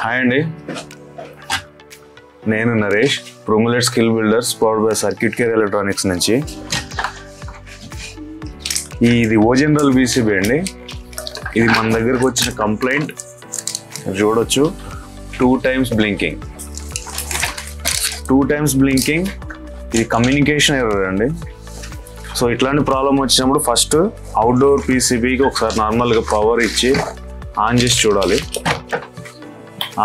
Hi అండి, నేను Naresh, promulate skill builders powered by circuit care electronics నుంచి. ఇది ఓ జనరల్ బీసీబీ అండి. ఇది మన దగ్గరకు వచ్చిన కంప్లైంట్ చూడొచ్చు. 2 times బ్లింకింగ్. ఇది కమ్యూనికేషన్ ఎర్రర్ అండి. సో ఇట్లాంటి ప్రాబ్లం వచ్చినప్పుడు ఫస్ట్ అవుట్డోర్ పీసీబీకి ఒకసారి నార్మల్గా పవర్ ఇచ్చి ఆన్ చేసి చూడాలి.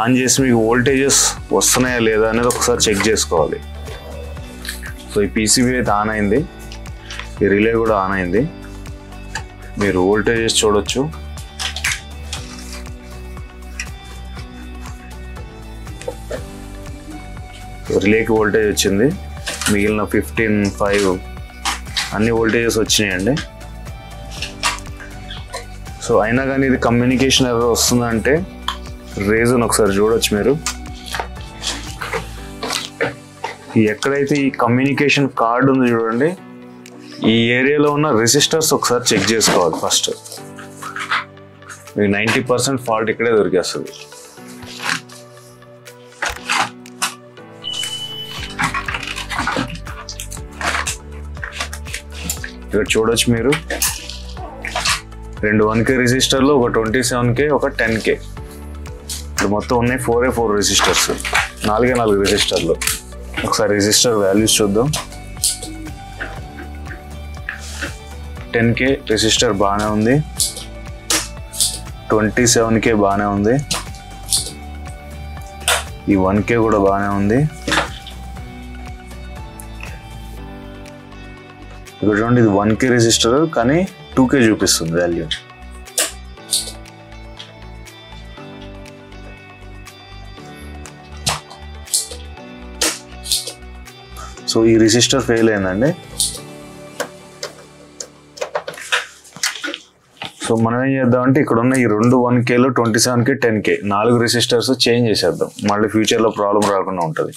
ఆన్ చేసి మీకు వోల్టేజెస్ వస్తున్నాయా లేదా అనేది ఒకసారి చెక్ చేసుకోవాలి. సో ఈ పీసీబీ అయితే ఆన్ అయింది, ఈ రిలే కూడా ఆన్ అయింది. మీరు వోల్టేజెస్ చూడొచ్చు. రిలేకి వోల్టేజ్ వచ్చింది, మిగిలిన 15, 5 అన్ని వోల్టేజెస్ వచ్చినాయండి. సో అయినా కానీ ఇది కమ్యూనికేషన్ ఎర్రర్ వస్తుందంటే రీజన్ ఒకసారి చూడొచ్చు మీరు. ఎక్కడైతే ఈ కమ్యూనికేషన్ కార్డ్ ఉందో చూడండి, ఈ ఏరియాలో ఉన్న రెసిస్టర్స్ ఒకసారి చెక్ చేసుకోవాలి ఫస్ట్. మీకు 90% ఫాల్ట్ ఇక్కడే దొరికేస్తుంది. ఇక్కడ చూడొచ్చు మీరు, 2 1K రెసిస్టర్లు, ఒక 27K, ఒక 10K. ఇప్పుడు మొత్తం ఉన్నాయి 4 రెసిస్టర్స్, 4 రెసిస్టర్లు. ఒకసారి రెసిస్టర్ వాల్యూస్ చూద్దాం. 10K రెసిస్టర్ బాగానే ఉంది, 27K బాగానే ఉంది, ఈ 1K కూడా బాగానే ఉంది. ఇక్కడ చూడండి, ఇది 1K రెసిస్టర్ కానీ 2K చూపిస్తుంది వాల్యూ. సో ఈ రెసిస్టర్ ఫెయిల్ అయిందండి. సో మనం ఏం చేద్దామంటే ఇక్కడ ఉన్న ఈ 2 1Kలు, 27K, 10K 4 రెసిస్టర్స్ చేంజ్ చేసేద్దాం, మళ్ళీ ఫ్యూచర్లో ప్రాబ్లం రాకుండా ఉంటుంది.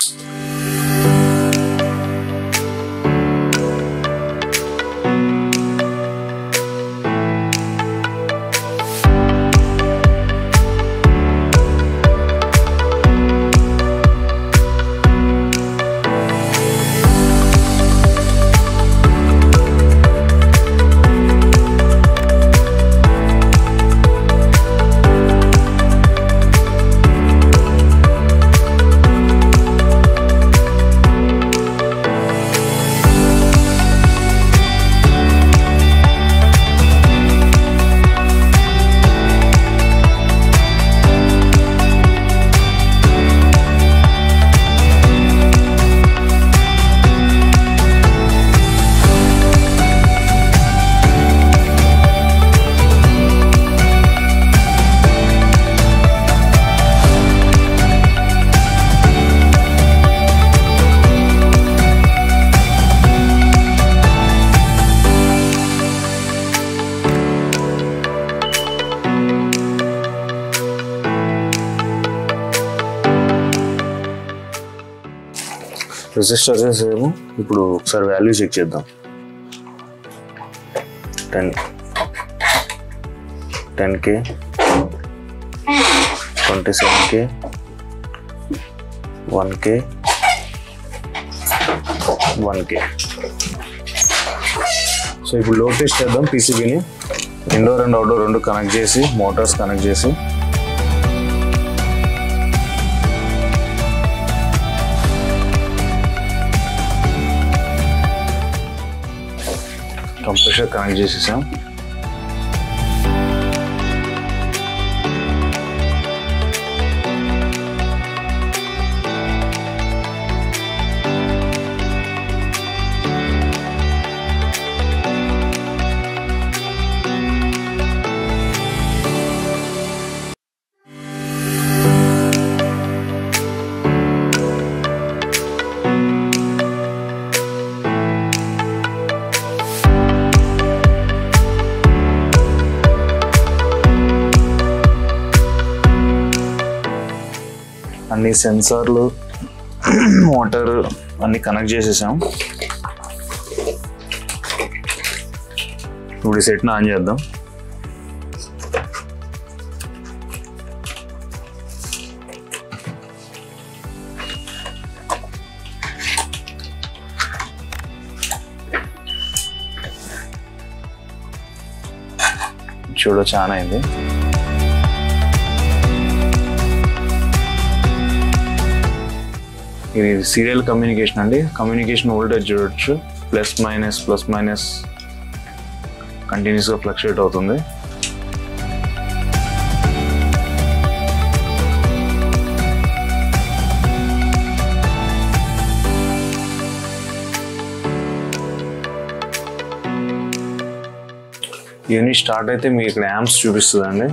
రెసిస్టర్స్ ఏమో ఇప్పుడు ఒకసారి వాల్యూ చెక్ చేద్దాం. 10K, 27K, 1K, 1K. So ఇప్పుడు లోడ్ టెస్ట్ చేద్దాం. పీసీబీని ఇండోర్ అండ్ అవుట్డోర్ 2 కనెక్ట్ చేసి, మోటార్స్ కనెక్ట్ చేసి కంప్రెషర్ కనెక్ట్ చేసేసాం. అన్ని సెన్సార్లు, మోటార్ అన్ని కనెక్ట్ చేసేసాం. ఇప్పుడు ఈ సెట్ని ఆన్ చేద్దాం. చూడొచ్చు ఆన్ అయింది. ఇది సీరియల్ కమ్యూనికేషన్ అండి. కమ్యూనికేషన్ వోల్టేజ్ చూడొచ్చు, ప్లస్ మైనస్ కంటిన్యూస్గా ఫ్లక్చుయేట్ అవుతుంది. యూనిట్ స్టార్ట్ అయితే మీకు ఇక్కడ యాంప్స్ చూపిస్తుందండి.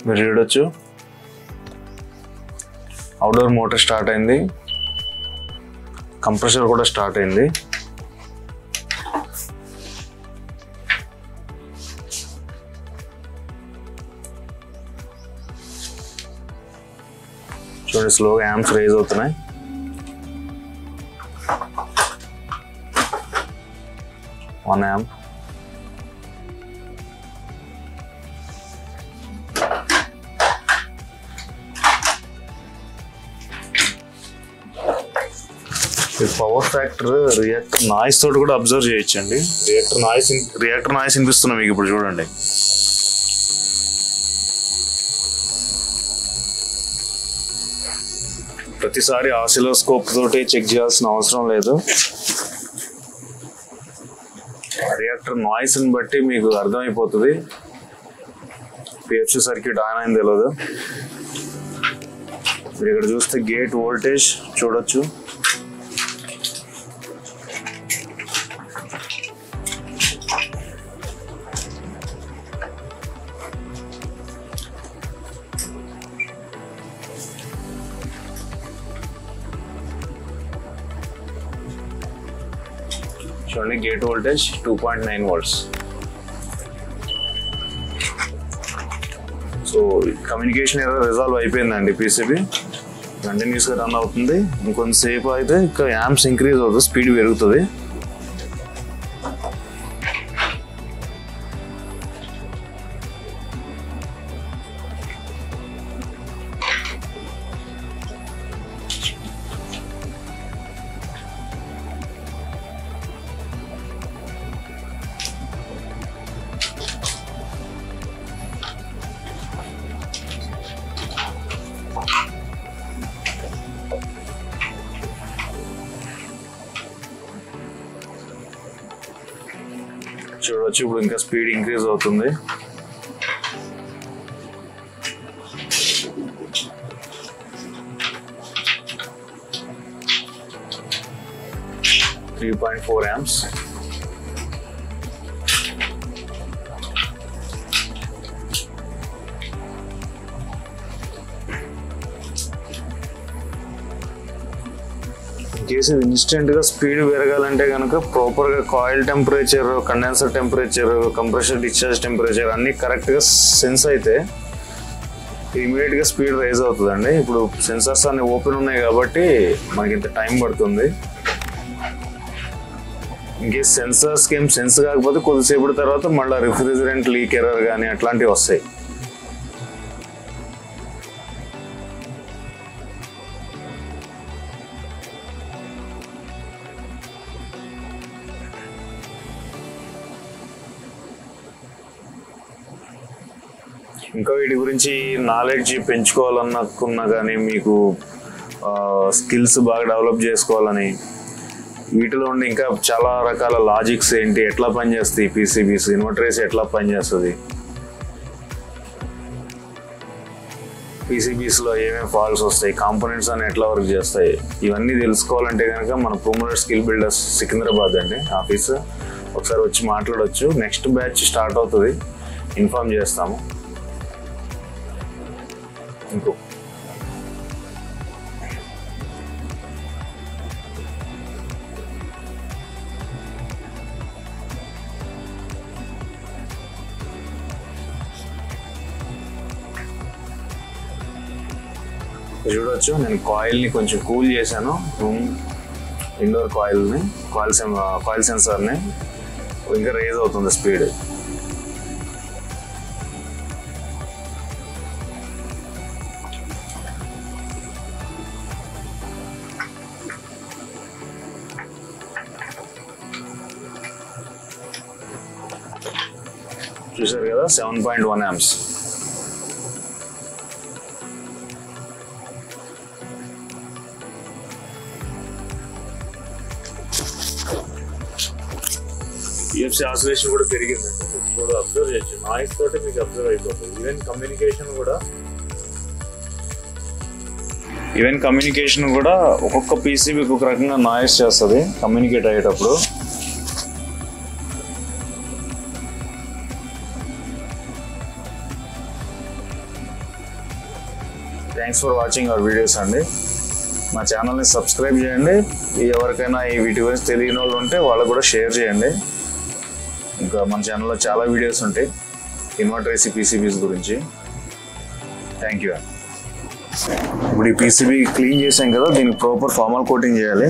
మీరు చూడొచ్చు అవుట్డోర్ మోటార్ స్టార్ట్ అయింది, కంప్రెసర్ కూడా స్టార్ట్ అయింది. చూడండి స్లోగా యాంప్స్ రైజ్ అవుతున్నాయి. One amp. Power factor reactor noise తోటి కూడా అబ్జర్వ్ చేయొచ్చండి. రియాక్టర్ నాయిస్ వినిపిస్తున్నా మీకు ఇప్పుడు చూడండి. ప్రతిసారి ఆసిలోస్కోప్ తోటి చెక్ చేయాల్సిన అవసరం లేదు. రియాక్టర్ నాయిస్ని బట్టి మీకు అర్థమైపోతుంది పిహెచ్సి సర్క్యూట్ ఆన్ అయింది తెలియదు. మీరు ఇక్కడ చూస్తే గేట్ వోల్టేజ్ చూడొచ్చు. చూడండి gate voltage 2.9 volts. So communication error resolve అయిపోయిందండి. పీసీబీ కంటిన్యూస్గా రన్ అవుతుంది. ఇంకొంతసేపు అయితే ఇంకా యాంప్స్ ఇంక్రీజ్ అవుతుంది, స్పీడ్ పెరుగుతుంది. చూడవచ్చు ఇప్పుడు ఇంకా స్పీడ్ ఇంక్రీజ్ అవుతుంది. .4 amps. కేసు ఇన్స్టెంట్ గా స్పీడ్ పెరగాలంటే కనుక ప్రాపర్ గా coil temperature, condenser temperature, compressor discharge temperature అన్ని కరెక్ట్ గా సెన్స్ అయితే ఇమీడియట్ గా స్పీడ్ రైజ్ అవుతుందండి. ఇప్పుడు సెన్సర్స్ అన్ని ఓపెన్ ఉన్నాయి కాబట్టి మనకి ఇంత టైం పడుతుంది. ఇంకేస్ సెన్సర్స్కి ఏం సెన్స్ కాకపోతే కొద్దిసేపటి తర్వాత మళ్ళీ రిఫ్రిజిరెంట్ లీక్ ఎర్రర్ కానీ అట్లాంటివి వస్తాయి. ఇంకా వీటి గురించి నాలెడ్జ్ పెంచుకోవాలనుకున్నా కానీ మీకు స్కిల్స్ బాగా డెవలప్ చేసుకోవాలని వీటిలో ఉండి ఇంకా చాలా రకాల లాజిక్స్ ఏంటి, ఎట్లా పనిచేస్తాయి పీసీబీస్, ఇన్వర్టర్స్ ఎట్లా పనిచేస్తుంది, పీసీబీస్లో ఏమేమి ఫాల్ట్స్ వస్తాయి, కాంపోనెంట్స్ అని ఎట్లా వర్క్ చేస్తాయి, ఇవన్నీ తెలుసుకోవాలంటే కనుక మన ప్రొమోటర్ స్కిల్ బిల్డర్స్ సికింద్రాబాద్ అండి ఆఫీస్, ఒకసారి వచ్చి మాట్లాడవచ్చు. నెక్స్ట్ బ్యాచ్ స్టార్ట్ అవుతుంది, ఇన్ఫార్మ్ చేస్తాము. ఇంకో చూడవచ్చు, నేను కాయిల్ని కొంచెం కూల్ చేశాను, ఇండోర్ కాయిల్ని, కాయిల్ సెన్సార్ని. ఇంకా రేజ్ అవుతుంది స్పీడ్. చూసారు కదా 7.1 amps. EFC ఆసిలేషన్ కూడా పెరిగిందండి. ఇప్పుడు అబ్జర్వ్ చేయొచ్చు, నాయిస్ తోటి మీకు అబ్జర్వ్ అయిపోతుంది. ఈవెన్ కమ్యూనికేషన్ కూడా ఒక్కొక్క పీసీబీ ఒక్కొక్క రకంగా నాయిస్ చేస్తుంది కమ్యూనికేట్ అయ్యేటప్పుడు. Thanks for watching our videos అండి. మా ఛానల్ని సబ్స్క్రైబ్ చేయండి. ఎవరికైనా ఈ వీటి గురించి తెలియని వాళ్ళు ఉంటే వాళ్ళకు కూడా షేర్ చేయండి. ఇంకా మన ఛానల్లో చాలా వీడియోస్ ఉంటాయి ఇన్వర్టర్ ఏసీ పీసీబీస్ గురించి. Thank you. ఇప్పుడు ఈ పీసీబీ క్లీన్ చేసాం కదా, దీనికి ప్రాపర్ ఫార్మల్ కోటింగ్ చేయాలి.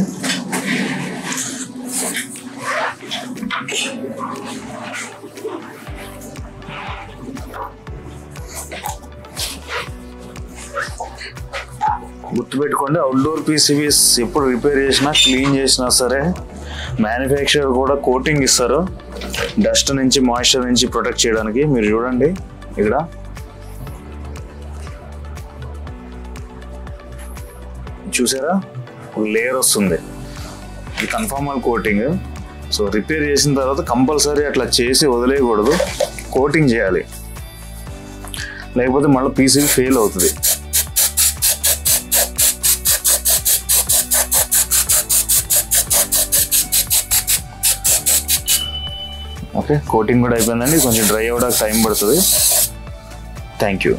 గుర్తుపెట్టుకోండి, అవుట్డోర్ పీసీబీస్ ఎప్పుడు రిపేర్ చేసినా క్లీన్ చేసినా సరే మ్యానుఫ్యాక్చరర్ కూడా కోటింగ్ ఇస్తారు డస్ట్ నుంచి మాయిశ్చర్ నుంచి ప్రొటెక్ట్ చేయడానికి. మీరు చూడండి ఇక్కడ చూసారా లేయర్ వస్తుంది, ఇది కన్ఫార్మల్ కోటింగ్. సో రిపేర్ చేసిన తర్వాత కంపల్సరీ అట్లా చేసి వదిలేయకూడదు, కోటింగ్ చేయాలి, లేకపోతే మళ్ళీ పీసీబీ ఫెయిల్ అవుతుంది. ఓకే, కోటింగ్ కూడా అయిపోయిందండి. కొంచెం డ్రై అవ్వడానికి టైం పడుతుంది. Thank you.